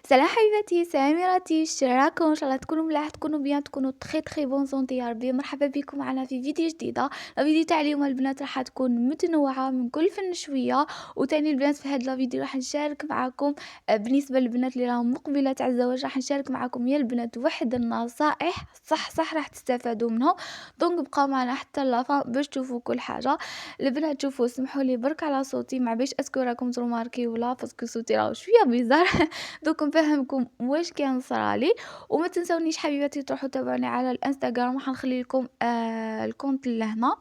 سلام حبيباتي، سامرتي، راكم؟ إن شاء الله تكونوا ملاح، تكونوا بيان، تكونوا تخي بون سونتي يا ربي. مرحبا بكم معنا في فيديو جديدة. الفيديو تاع اليوم البنات راح تكون متنوعة من كل فن شوية. وتاني البنات في هذا الفيديو راح نشارك معاكم بالنسبة للبنات اللي راهم مقبلات على الزواج، راح نشارك معاكم يا البنات واحد النصائح صح راح تستفادوا منهم. دونك بقاو معنا حتى لافا باش تشوفوا كل حاجة. البنات شوفوا، اسمحوا لي برك على صوتي، مع باش اسكو راكم تروماركي ولا باسكو صوتي راهو شوية بيزار. دوك نفهمكم واش كان صرالي. وما تنسونيش حبيباتي تروحوا تابعوني على الانستغرام، راح نخلي لكم الكونت لهنا.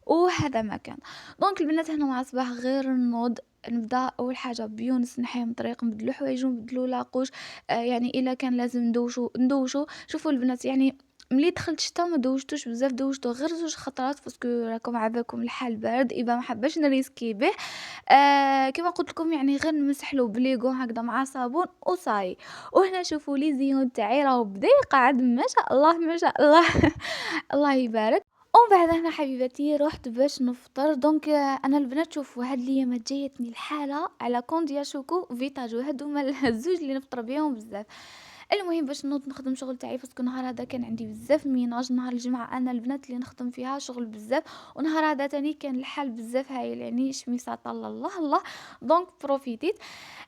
وهذا ما كان. دونك البنات هنا مع صباح غير النوض. نبدا اول حاجه بيونس نحيي من طريق، نبدلو حوايج ونبدلو لاقوش. يعني الا كان لازم ندوشو. شوفوا البنات، يعني ملي دخلت الشتا ما دوشتوش بزاف، دوشتو غير زوج خطرات باسكو راكم عباكم الحال بارد، اذا ما حباش نريسكي به. كما قلت لكم يعني غير نمسح له بليغون هكذا مع صابون وصاي. وهنا شوفوا لي زيون تاعي راهو بدا يقعد، ما شاء الله ما شاء الله. الله يبارك. ومن بعد هنا حبيبتي رحت باش نفطر. دونك انا البنات شوفوا هاد الايامات جايتني الحاله على كونديا شوكو فيتاجو، هادوما الزوج اللي نفطر بيهم بزاف. المهم باش نوض نخدم شغل تاعي، باسكو نهار هذا كان عندي بزاف ميناج. نهار الجمعه انا البنات اللي نخدم فيها شغل بزاف، ونهار هذا تاني كان الحال بزاف هايل، يعني شميسات الله الله. دونك بروفيتيت.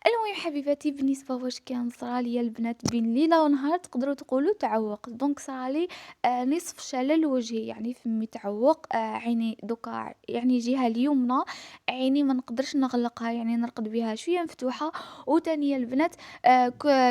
المهم حبيباتي بالنسبه واش كان صرالي يا البنات بين ليله ونهار تقدروا تقولوا تعوق. دونك صرالي نصف شلل وجهي، يعني فمي تعوق. عيني دوكا يعني جهه اليمنى عيني ما نقدرش نغلقها، يعني نرقد بها شويه مفتوحه. وتانية البنات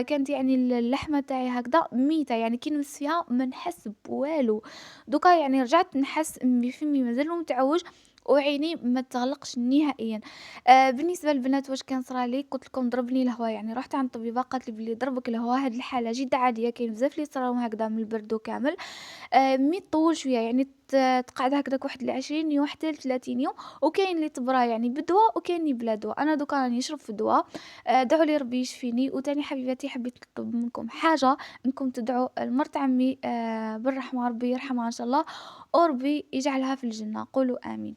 كانت يعني اللحمه تاعي هكذا ميته، يعني كي نمس فيها ما نحس بوالو. دوكا يعني رجعت نحس فمي مازال متعوج، وعيني ما تغلقش نهائيا. بالنسبه للبنات واش كان صرالي، قلت لكم ضربني الهواء، يعني رحت عند الطبيبه قالت لي بلي ضربك الهواء، هاد الحاله جد عاديه، كاين بزاف اللي صراو هكذا من البرد وكامل. مي طول شويه، يعني تقعد هكذاك واحد 20 يوم حتى ل 30 يوم. وكاين اللي تبرا يعني بالدواء، وكاين اللي بلا دواء. انا دوكا راني نشرب في الدواء. دعوا لي ربي يشفيني. وتاني حبيباتي حبيت نطلب منكم حاجه، انكم تدعوا لمرت عمي بالرحمه، ربي يرحمها ان شاء الله، وربي يجعلها في الجنه، قولوا امين.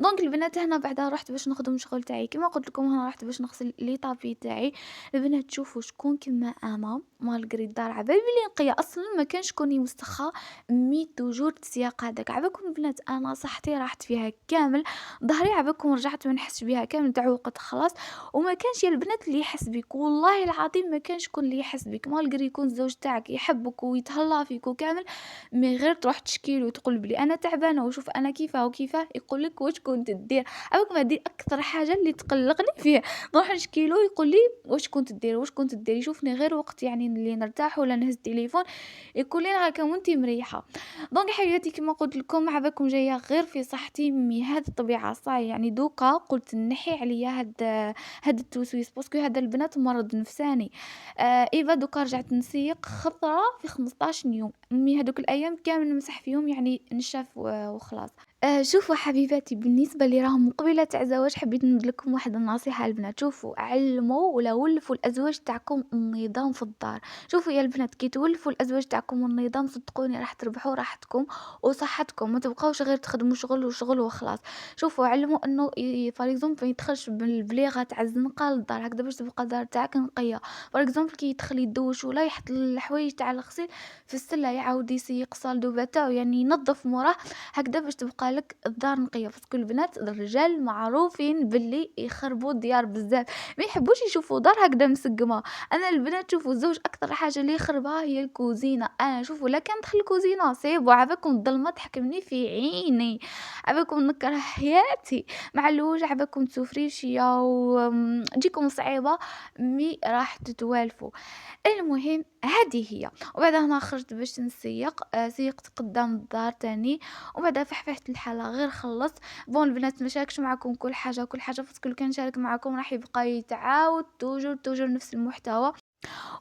دونك البنات هنا بعدا رحت باش نخدم شغل تاعي، كما قلت لكم هنا رحت باش نغسل لي طابي تاعي. البنات تشوفوا شكون كيما انا مالغري الدار عبالي بلي نقيه اصلا ما كان شكون يمستخا. مي توجور تسياق هذاك عباكم البنات، انا صحتي راحت فيها كامل. ظهري عباكم رجعت ما نحس بها كامل، تعوقت خلاص. وما كانش يا البنات اللي يحس بك، والله العظيم ما كان شكون اللي يحس بك، مالغري يكون الزوج تاعك يحبك ويتهلا فيك وكامل. مي غير تروح تشكيل وتقول بلي انا تعبانه وشوف انا كيفاه وكيفاه، يقول لك واش كنت دير. عاوك هذه اكثر حاجه اللي تقلقني فيه. نروح نشكيلو يقول لي واش كنت دير واش كنت دير، يشوفني غير وقت يعني اللي نرتاح ولا نهز التليفون، يقول لي هكا وانت مريحه. دونك حياتي كما قلت لكم عباكم جايه غير في صحتي، مي هذه الطبيعه صاي، يعني دوكا قلت نحي عليا هاد التوسويس، باسكو هذا البنات مرض نفساني. ايفا دوكا رجعت نسيق خطره في 15 يوم، مي هذوك الايام كامل نمسح فيهم يعني نشاف وخلاص. شوفوا حبيباتي بالنسبة اللي راهم مقبلة تاع زواج، حبيت نمد لكم واحد النصيحة البنات. شوفوا علموا ولا ولفوا الازواج تاعكم النظام في الدار. شوفوا يا البنات كي تولفوا الازواج تاعكم النظام، صدقوني راح تربحوا راحتكم وصحتكم، ما تبقاوش غير تخدموا شغل وشغل وخلاص. شوفوا علموا انه فار اكزومبل ما يدخلش بالبليغه تاع الزنقه للدار هكذا باش تبقى الدار تاعك نقيه. فار اكزومبل كي يدخل يدوش ولا يحط الحوايج تاع الغسيل في السله، يعاود يسيق صالدو تاعو، يعني ينظف موراه هكذا باش تبقى لك الدار نقيه. باسكو البنات الرجال معروفين باللي يخربوا الديار بزاف، ما يحبوش يشوفوا دار هكذا مسقمه. انا البنات شوفوا الزوج اكثر حاجه اللي يخربها هي الكوزينه. انا شوفوا لا كان دخل الكوزينه صيب وعباكم الظلمه تحكمني في عيني، عباكم نكره حياتي. مع الوج عباكم تسوفري شويه وتجيكم صعيبه، مي راح تتوالفوا. المهم هذه هي. وبعدها انا خرجت باش نسيق، سيقت قدام الدار تاني. وبعدها فحفحت الحاله غير خلصت. بون البنات ما شاركش معكم كل حاجه باسكو كان شارك معكم راح يبقى يتعاود توجور نفس المحتوى.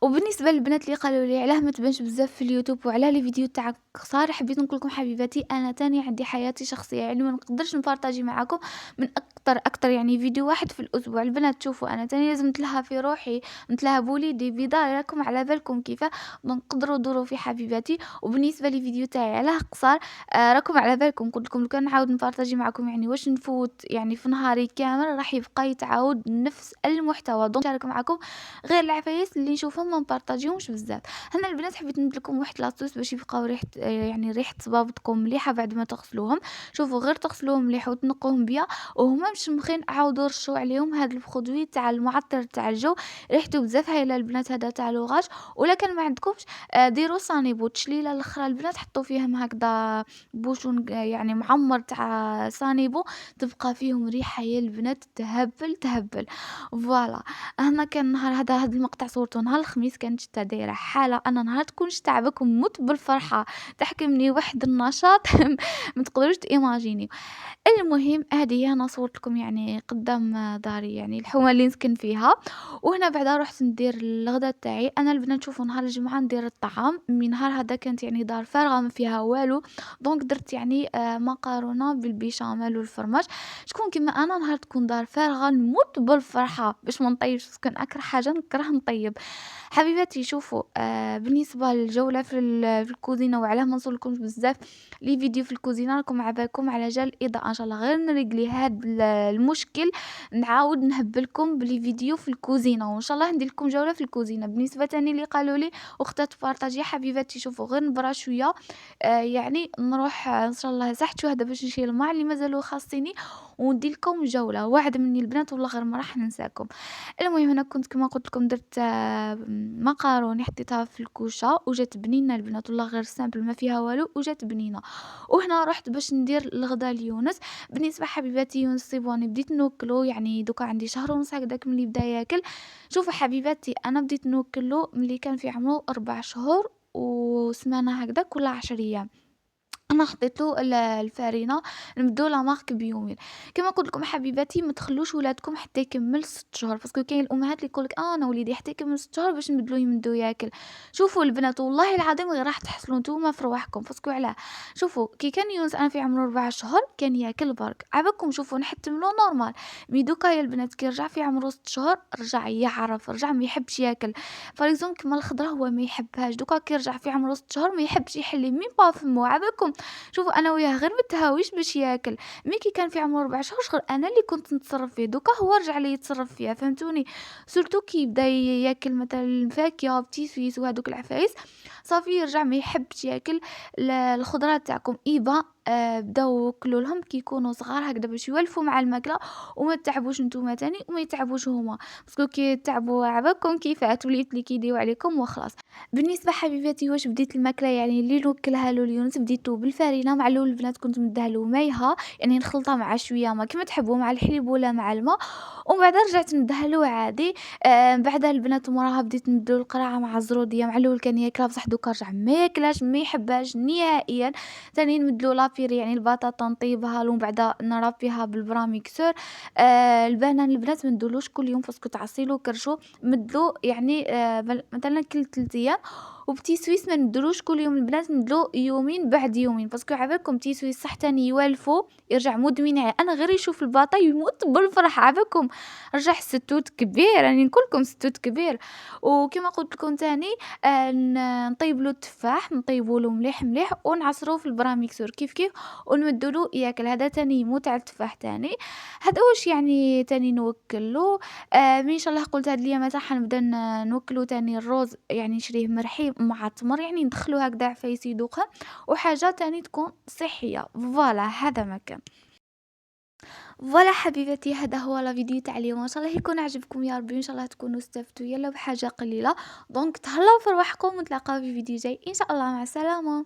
وبالنسبه للبنات اللي قالوا لي علاه ما تبانش بزاف في اليوتيوب وعلى لي فيديو تاعك قصار، حبيت نقول لكم حبيباتي انا تاني عندي حياتي شخصيه، يعني ما نقدرش نبارطاجي معاكم من اكثر يعني فيديو واحد في الاسبوع. البنات تشوفوا انا تاني لازم نتلهى في روحي، نتلهى بوليدي بيضا، راكم على بالكم كيفاه. نقدروا دوروا في حبيباتي. وبالنسبه لي فيديو تاعي علاه قصار، راكم على بالكم قلت لكم لو كان نعاود نبارطاجي معكم يعني واش نفوت يعني في نهاري كامل راح يبقى يتعاود نفس المحتوى. دونك نشارك معكم غير العفايس اللي نشوفهم ما نبارطاجيهمش بزاف. هنا البنات حبيت ندير لكم واحد لاصوص باش يبقاو ريحة يعني ريحة صبابطكم مليحة بعد ما تغسلوهم. شوفوا غير تغسلوهم مليح وتنقوهم بيا وهما مشمخين، عاودوا رشوا عليهم هاد البرودوي تاع المعطر تاع الجو، ريحته بزاف هايله البنات، هذا تاع لوغاج. ولا كان ما عندكمش ديروا صانيبو تشليله الاخرى البنات، حطوا فيهم هكذا بوشون يعني معمر تاع صانيبو، تبقى فيهم ريحه يا البنات تهبل تهبل. فوالا. هنا كان نهار هذا المقطع صورته نهار الخميس، كانت شتا دايره حاله، انا نهار تكون شتا عباكم مت بالفرحه، تحكمني واحد النشاط ما تقدروش تيماجينيو. المهم هذه هي أنا صورت لكم يعني قدام داري، يعني الحومه اللي نسكن فيها. وهنا بعدا رحت ندير الغدا تاعي. انا البنات نشوفوا نهار الجمعه ندير الطعام، من نهار هذا كانت يعني دار فارغه ما فيها والو، دونك درت يعني مقارونه بالبيشاميل والفرماج. شكون كيما انا نهار تكون دار فارغه نموت بالفرحه باش ما نطيبش، باسكو اكره حاجه نكره نطيب. حبيباتي شوفوا بالنسبه للجوله في الكوزينه، وعلاه ما نصورلكمش بزاف لي فيديو في الكوزينه، راكم عباكم على جال الاضاءه. ان شاء الله غير نريقلي هاد المشكل نعاود نهبلكم بلي فيديو في الكوزينه، وان شاء الله ندير لكم جوله في الكوزينه. بالنسبه تاني اللي قالوا لي اختها تبارطاجي، حبيباتي شوفوا غير نبرا شويه يعني نروح ان شاء الله ساحت شويه باش نشيل الماء اللي مازالوا خاصيني وندير لكم جوله. وعد مني البنات والله غير ما راح ننساكم. المهم انا كنت كما قلت لكم درت مقاروني حطيتها في الكوشه وجات بنينه البنات، والله غير سامبل ما فيها والو وجات بنينه. وهنا رحت باش ندير الغدا ليونس. بالنسبه حبيباتي يونس صيبوني بديت نوكلو، يعني دوكا عندي شهر ونص هكذاك ملي بدا ياكل. شوفوا حبيباتي انا بديت نوكلو ملي كان في عمره 4 شهور وسمانه هكذاك ولا 10 ايام. أنا حطيت له الفرينة، نبدو لا مارك بيوميل. كما قلت لكم حبيباتي ما تخلوش ولادكم حتى يكمل 6 شهور، باسكو كاين الامهات اللي يقولك انا وليدي حتى يكمل 6 شهور باش نبدلو يمدو ياكل. شوفوا البنات والله العظيم غير راح تحصلوا نتوما في رواحكم، باسكو علاه. شوفوا كي كان يونس انا في عمره 4 شهور كان ياكل برك عباكم، شوفوا نحتملو نورمال. مي دوكا يا البنات كي رجع في عمره 6 شهور رجع يعرف، رجع ما يحبش ياكل. فريزون كما الخضره هو ما يحبهاش، دوكا كي رجع في عمره 6 شهور ما يحبش يحلي مين با فمو عباكم. شوفوا انا وياه غير متهاويش باش ياكل. مي كي كان في عمره 4 شهور شغل انا اللي كنت نتصرف فيه، دوكا هو رجع لي يتصرف فيها، فهمتوني. سورتو كي بدا ياكل مثلا الفاكهه بتي سويس وهذوك العفايس، صافي يرجع ما يحبش ياكل الخضرات تاعكم ايبا. بداو ياكلوا لهم كي يكونوا صغار هكذا باش يولفوا مع الماكله وما تعبوش نتوما تاني وما يتعبوش هما، باسكو كي تعبوا عباكم كيف توليت لي كيديو عليكم وخلاص. بالنسبه حبيباتي واش بديت الماكله يعني اللي نوكلها له ليونس، بديتو بالفرينه مع الاول البنات كنت مديها له مايها، يعني نخلطها مع شويه ما كما تحبوا مع الحليب ولا مع الماء، ومن بعد رجعت نديها له عادي. بعدها البنات وراها بديت ندير القرعه مع الزروديه، مع الاول كان ياكلها بصح دوكا رجع ما ياكلهاش ما يحبهاش نهائيا. ثاني نمدلو لابير يعني البطاطا نطيبها له، ومن بعد نربيها بالبراميكسور. البنان البنات ما ندولوش كل يوم باسكو تعصيلو كرشو، مدلو يعني مثلا كل 3 ايام. وبتي سويس ما نديروش كل يوم البنات، ندلو يومين بعد يومين، باسكو عباكم تي سويس صح تاني يوالفو يرجع مدمن انا غير يشوف الباطا يموت بالفرح عباكم. رجع ستوت كبير، يعني نقول لكم ستوت كبير. وكما قلت لكم تاني نطيب له التفاح، نطيبوا له مليح مليح ونعصروه في البراميكسور كيف كيف ونمدوا له ياكل. هذا تاني يموت على التفاح تاني. هذا واش يعني تاني نوكلو. مي ان شاء الله قلت هاد الايام تاع حنبدا نوكلو تاني الروز، يعني نشريه مرحي مع التمر، يعني ندخلو هكذا عفايس يدوقها، وحاجه تاني تكون صحيه. فوالا هذا ما كان. فوالا حبيبتي هذا هو لا فيديو تاع اليوم، ان شاء الله يكون عجبكم يا ربي، ان شاء الله تكونوا استفدتوا يلا بحاجه قليله. دونك تهلاو في رواحكم ونتلاقاو في فيديو جاي ان شاء الله. مع السلامه.